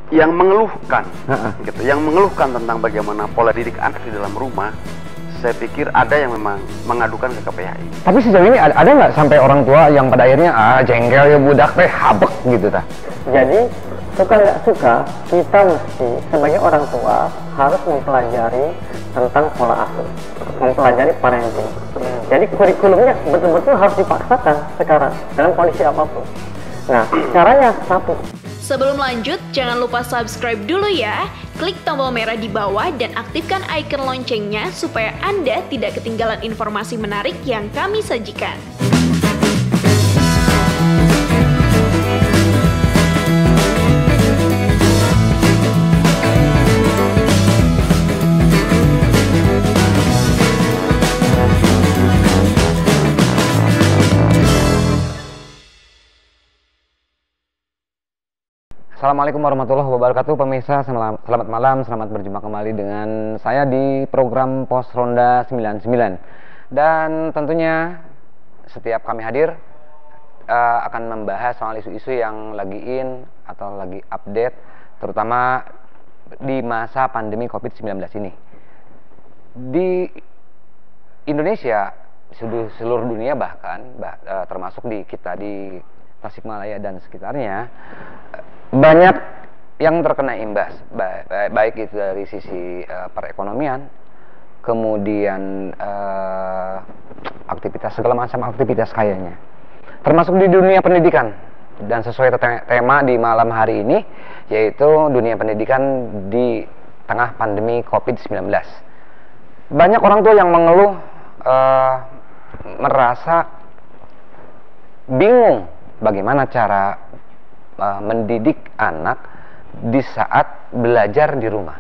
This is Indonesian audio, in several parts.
yang mengeluhkan, gitu, yang mengeluhkan tentang bagaimana pola didik anak di dalam rumah, saya pikir ada yang memang mengadukan ke KPAI. Tapi sejauh ini ada nggak sampai orang tua yang pada akhirnya jengkel ya budak teh habek gitu ta? Jadi suka nggak suka, kita mesti sebagai orang tua harus mempelajari tentang pola asuh, mempelajari parenting. Jadi kurikulumnya betul-betul harus dipaksakan sekarang dalam kondisi apapun. Nah, caranya satu. Sebelum lanjut, jangan lupa subscribe dulu ya. Klik tombol merah di bawah dan aktifkan icon loncengnya supaya Anda tidak ketinggalan informasi menarik yang kami sajikan. Assalamualaikum warahmatullahi wabarakatuh, pemirsa. Selamat malam, selamat berjumpa kembali dengan saya di program Pos Ronda 99. Dan tentunya setiap kami hadir akan membahas soal isu-isu yang lagi in atau lagi update, terutama di masa pandemi COVID-19 ini. Di Indonesia, seluruh dunia bahkan, termasuk di kita di Tasikmalaya dan sekitarnya, banyak yang terkena imbas, baik itu dari sisi perekonomian, kemudian aktivitas, segala macam aktivitas kayaknya, termasuk di dunia pendidikan. Dan sesuai tema di malam hari ini, yaitu dunia pendidikan di tengah pandemi COVID-19. Banyak orang tua yang mengeluh, merasa bingung bagaimana cara mendidik anak di saat belajar di rumah,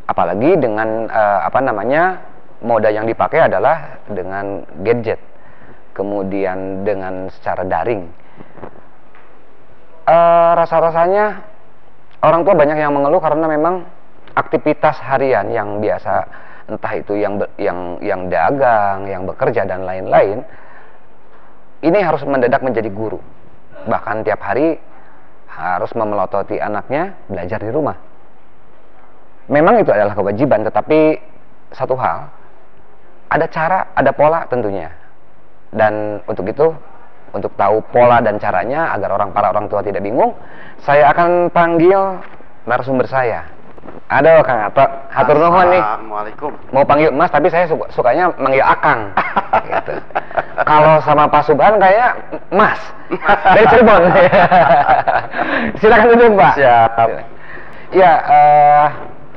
apalagi dengan moda yang dipakai adalah dengan gadget, kemudian dengan secara daring. Rasa-rasanya orang tua banyak yang mengeluh karena memang aktivitas harian yang biasa, entah itu yang dagang, yang bekerja dan lain-lain, ini harus mendadak menjadi guru. Bahkan tiap hari harus memelototi anaknya belajar di rumah. Memang itu adalah kewajiban, tetapi satu hal, ada cara, ada pola tentunya. Dan untuk itu, untuk tahu pola dan caranya agar para orang tua tidak bingung, saya akan panggil narasumber saya. Aduh, Kang Ato, hatur nuhun nih. Assalamualaikum. Mau panggil Mas, tapi saya sukanya manggil Akang. Gitu. Kalau sama Pak Subhan kayak Mas dari Cirebon. Silakan duduk, Pak. Siap. Ya,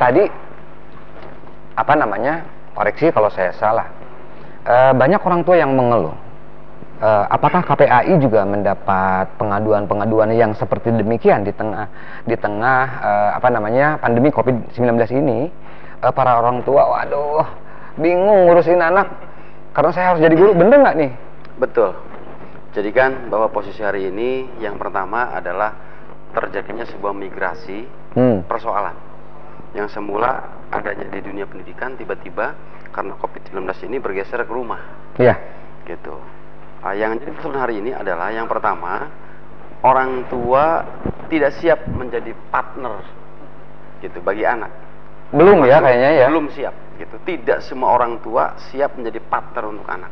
tadi koreksi kalau saya salah. Banyak orang tua yang mengeluh. Apakah KPAI juga mendapat pengaduan-pengaduan yang seperti demikian di tengah pandemi COVID-19 ini? Para orang tua, waduh, bingung ngurusin anak karena saya harus jadi guru. Bener nggak nih? Betul. Jadi kan bahwa posisi hari ini yang pertama adalah terjadinya sebuah migrasi persoalan yang semula adanya di dunia pendidikan, tiba-tiba karena COVID-19 ini bergeser ke rumah. Iya. Gitu. Yang jadi persoalan hari ini adalah yang pertama, orang tua tidak siap menjadi partner gitu bagi anak. Belum ya kayaknya ya. Belum siap gitu. Tidak semua orang tua siap menjadi partner untuk anak.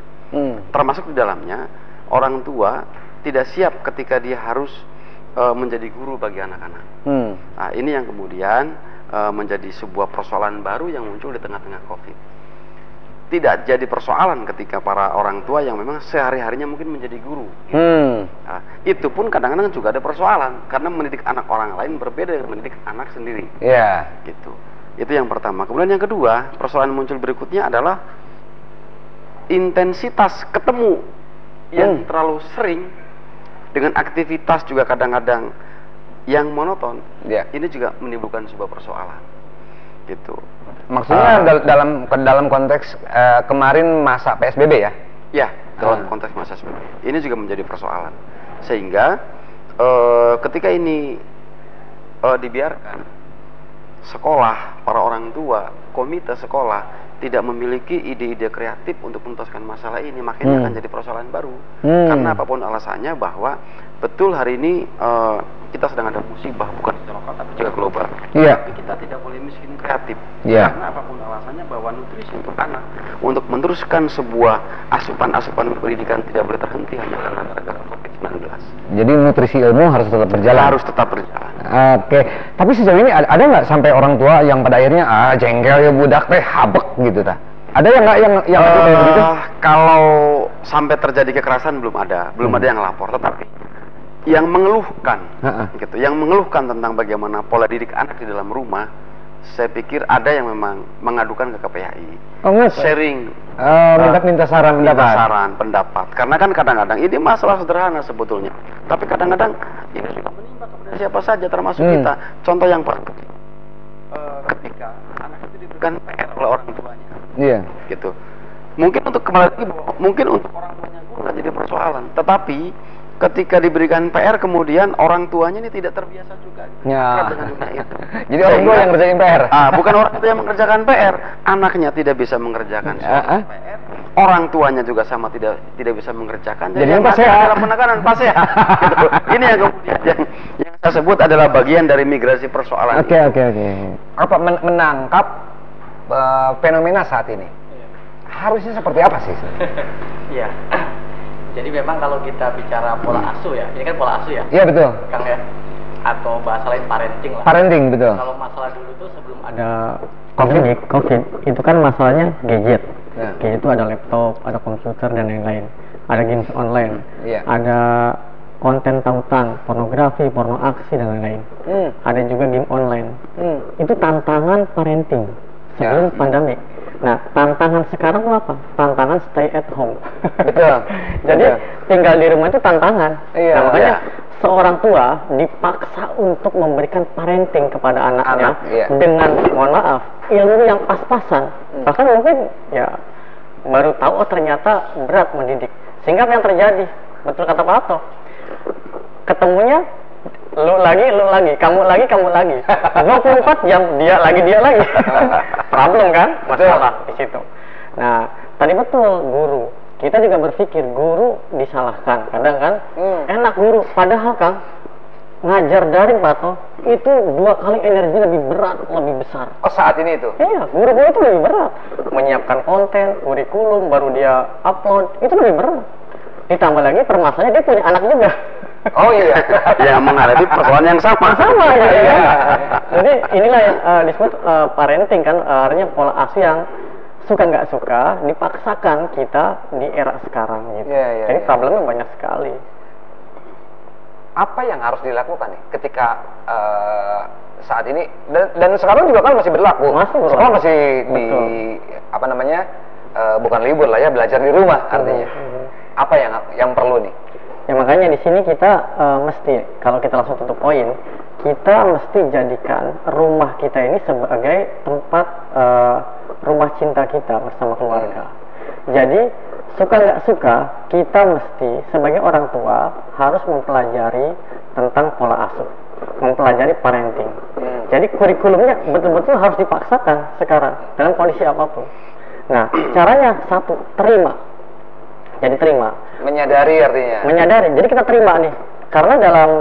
Termasuk di dalamnya orang tua tidak siap ketika dia harus menjadi guru bagi anak-anak. Nah, ini yang kemudian menjadi sebuah persoalan baru yang muncul di tengah-tengah COVID. Tidak jadi persoalan ketika para orang tua yang memang sehari-harinya mungkin menjadi guru. Nah, itu pun kadang-kadang juga ada persoalan karena mendidik anak orang lain berbeda dengan mendidik anak sendiri. Iya. Gitu. Itu yang pertama. Kemudian yang kedua, persoalan muncul berikutnya adalah intensitas ketemu yang terlalu sering dengan aktivitas juga kadang-kadang yang monoton. Ini juga menimbulkan sebuah persoalan. Gitu. Maksudnya dalam konteks kemarin masa PSBB ya? Ya, dalam konteks masa PSBB. Ini juga menjadi persoalan. Sehingga ketika ini dibiarkan, sekolah, para orang tua, komite sekolah tidak memiliki ide-ide kreatif untuk menuntaskan masalah ini, makanya akan jadi persoalan baru. Karena apapun alasannya, bahwa betul hari ini kita sedang ada musibah, bukan secara lokal tapi juga global. Iya. Tapi kita tidak boleh miskin kreatif. Iya. Karena apapun alasannya bahwa nutrisi untuk anak, untuk meneruskan sebuah asupan pendidikan tidak boleh terhenti hanya karena gara-gara COVID-19. Jadi nutrisi ilmu harus tetap berjalan. Harus tetap berjalan. Oke, tapi sejauh ini ada nggak sampai orang tua yang pada akhirnya jengkel ya budak teh habek gitu ta? Ada yang nggak yang kayak begitu? Kalau sampai terjadi kekerasan belum ada yang lapor, tetapi yang mengeluhkan, gitu, yang mengeluhkan tentang bagaimana pola didik anak di dalam rumah, saya pikir ada yang memang mengadukan ke KPAI, sharing, minta saran pendapat. Karena kan kadang-kadang ini masalah sederhana sebetulnya, tapi kadang-kadang ini juga menimpa kepada siapa saja termasuk kita. Contoh yang paling ketika anak itu diberikan PR oleh orang tuanya. Iya. Gitu. Mungkin untuk kembali lagi, mungkin untuk orang tuanya bukan jadi persoalan, tetapi ketika diberikan PR kemudian orang tuanya ini tidak terbiasa juga ya. dengan dunia itu. Jadi orang tua yang ngerjain PR. Bukan orang tua yang mengerjakan PR, anaknya tidak bisa mengerjakan PR. Orang tuanya juga sama tidak bisa mengerjakan. Jadi yang adalah penekanan pasea. Gitu. Ini yang kemudian yang saya sebut adalah bagian dari migrasi persoalan. Oke. Apa menangkap fenomena saat ini? Harusnya seperti apa sih? Iya. Jadi memang kalau kita bicara pola asuh ya, ini kan pola asuh ya? Iya betul. Kang ya? Atau bahasa lain parenting lah. Parenting, betul. Kalau masalah dulu tuh sebelum ada COVID, itu kan masalahnya gadget. Ya. Gadget itu ada laptop, ada komputer dan lain-lain. Ada games online, ya. Ada konten tautan, pornografi, porno aksi dan lain-lain. Ada juga game online. Itu tantangan parenting sebelum pandemi. Nah, tantangan sekarang itu apa? Tantangan stay at home. Betul. Jadi tinggal di rumah itu tantangan. Iya. Nah, makanya seorang tua dipaksa untuk memberikan parenting kepada anaknya dengan, mohon maaf, ilmu yang pas-pasan. Bahkan mungkin ya baru tahu ternyata berat mendidik. Sehingga apa yang terjadi? Betul kata Pak Ato. Ketemunya lu lagi, kamu lagi. 24 jam dia lagi. Problem kan? Masalah di situ. Nah, tadi betul guru. Kita juga berpikir guru disalahkan. Kadang kan enak guru, padahal Kang ngajar daring Pak Ato itu 2 kali energi lebih berat, lebih besar. Oh, saat ini itu? Iya, guru itu lebih berat. Menyiapkan konten, kurikulum, baru dia upload, itu lebih berat. Ditambah lagi permasalahannya dia punya anak juga. Oh iya, yang menghadapi persoalan yang sama. Ya. Jadi inilah yang disebut parenting kan, artinya pola asuh yang suka nggak suka dipaksakan kita di era sekarang gitu. Jadi problemnya banyak sekali. Apa yang harus dilakukan nih ketika saat ini dan sekarang juga kan masih berlaku. Sekolah masih di apa namanya bukan libur lah ya, belajar di rumah artinya. Apa yang perlu nih? Ya makanya di sini kita mesti, kalau kita langsung tutup poin, kita mesti jadikan rumah kita ini sebagai tempat rumah cinta kita bersama keluarga. Jadi suka nggak suka, kita mesti sebagai orang tua harus mempelajari tentang pola asuh, mempelajari parenting. Jadi kurikulumnya betul-betul harus dipaksakan sekarang dalam kondisi apapun. Nah, caranya satu, terima. Jadi terima. Menyadari artinya. Menyadari. Jadi kita terima nih. Karena dalam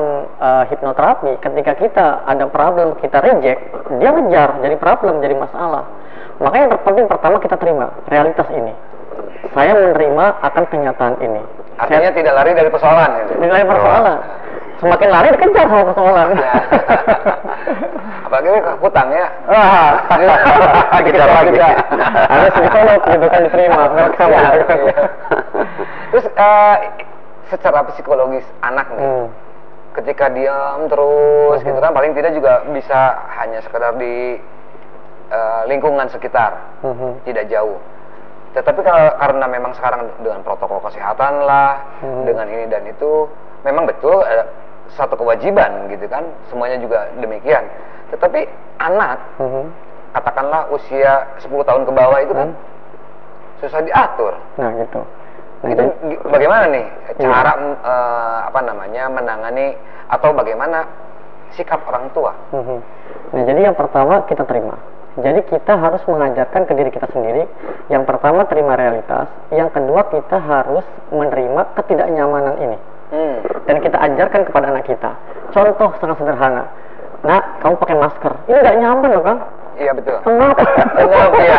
hipnoterapi, ketika kita ada problem, kita reject, dia ngejar, jadi problem, jadi masalah. Makanya yang terpenting pertama kita terima realitas ini. Saya menerima akan kenyataan ini. Artinya tidak lari dari persoalan. Tidak lari persoalan. Semakin lari dikejar sama persoalan. Apalagi hutang ya. Dikejar lagi. Ada psikolog gitu kan diterima. Terus secara psikologis anak nih, ketika diam terus gitu kan, paling tidak juga bisa hanya sekedar di lingkungan sekitar, tidak jauh. Tetapi karena memang sekarang dengan protokol kesehatan lah, dengan ini dan itu, memang betul ada satu kewajiban gitu kan, semuanya juga demikian. Tetapi anak, katakanlah usia 10 tahun ke bawah itu kan susah diatur. Nah gitu. Itu bagaimana nih cara menangani atau bagaimana sikap orang tua? Nah jadi yang pertama kita terima. Jadi kita harus mengajarkan ke diri kita sendiri. Yang pertama terima realitas. Yang kedua kita harus menerima ketidaknyamanan ini. Dan kita ajarkan kepada anak kita. Contoh sangat sederhana. Nak, kamu pakai masker. Ini nggak nyaman loh, Kang. Iya betul. Pengap. Pengap ya.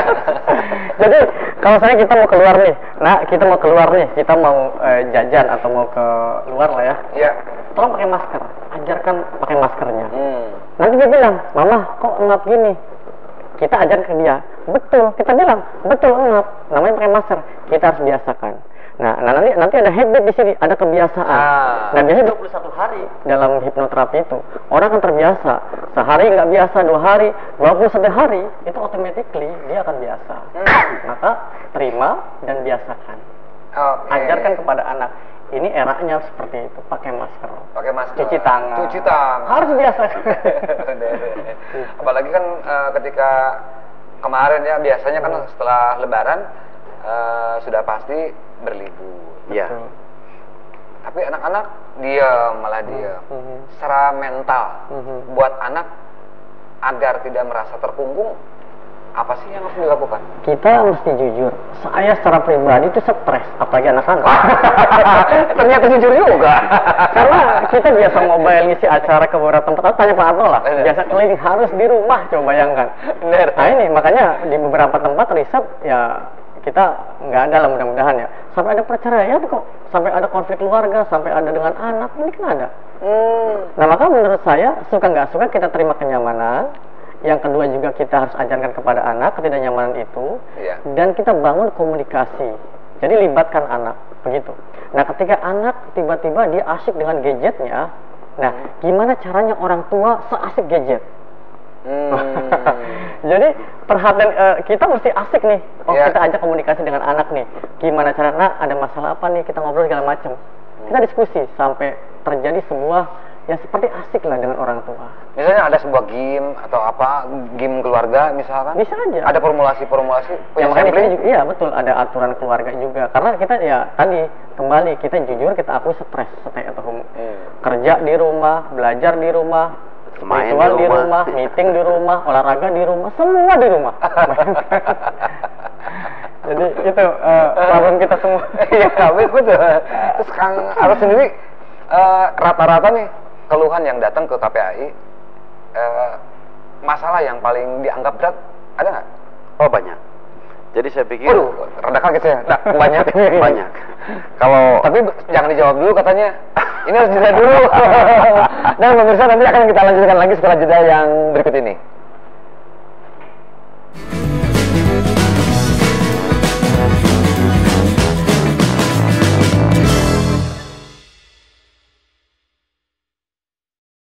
Jadi kalau saya kita mau keluar nih, kita mau keluar nih, kita mau jajan atau mau ke luar lah ya. Iya. Tolong pakai masker. Ajarkan pakai maskernya. Nanti dia bilang, Mama kok ngap gini? Kita ajarkan ke dia. Betul. Kita bilang, betul ngap. Namanya pakai masker. Kita harus biasakan. Nah nanti ada habit di sini, ada kebiasaan. Nah biasanya 21 hari dalam hipnoterapi itu orang akan terbiasa. Sehari nggak biasa, 2 hari, 21 hari itu automatically dia akan biasa. Maka terima dan biasakan. Ajarkan kepada anak. Ini eranya seperti itu, pakai masker. Pakai masker. Cuci tangan. Cuci tangan. Harus biasa. Apalagi kan ketika kemarin ya biasanya kan setelah Lebaran sudah pasti berlibur. Ya. Tapi anak-anak malah diam. Secara mental buat anak agar tidak merasa terkungkung, apa sih yang harus dilakukan? Kita mesti jujur. Saya secara pribadi itu stres, apalagi anak-anak. Ternyata jujur juga. Karena kita biasa mobile ngisi acara ke beberapa tempat, tanya Pak Arno lah. Biasa keliling harus di rumah, coba bayangkan. Bener. Nah ini makanya di beberapa tempat riset ya kita nggak ada lah mudah-mudahan ya. Sampai ada perceraian kok, sampai ada konflik keluarga, sampai ada dengan anak, ini kan ada. Nah maka menurut saya suka nggak suka kita terima kenyamanan. Yang kedua juga kita harus ajarkan kepada anak ketidaknyamanan itu, dan kita bangun komunikasi. Jadi libatkan anak, begitu. Nah ketika anak tiba-tiba dia asik dengan gadgetnya, nah gimana caranya orang tua seasik gadget? Jadi perhatian kita mesti asik nih. Kita ajak komunikasi dengan anak nih. Gimana caranya? Ada masalah apa nih? Kita ngobrol segala macam. Kita diskusi sampai terjadi sebuah yang seperti asik lah dengan orang tua. Misalnya ada sebuah game atau apa, game keluarga misalkan. Bisa aja. Ada formulasi. Ya makanya kita juga, iya betul, ada aturan keluarga juga. Karena kita ya tadi kembali kita jujur, kita akui stres, stay at home. Kerja di rumah, belajar di rumah, spiritual di rumah, meeting di rumah, olahraga di rumah, semua di rumah. Jadi itu problem kita semua. Iya, betul. Terus Kang Arif sendiri rata-rata nih keluhan yang datang ke KPAI, masalah yang paling dianggap berat ada nggak? Oh banyak. Jadi saya pikir. Waduh, rada kaget saya. Nah, banyak. Banyak. Kalau tapi jangan dijawab dulu katanya. Ini harus jeda dulu. Dan pemirsa nanti akan kita lanjutkan lagi setelah jeda yang berikut ini.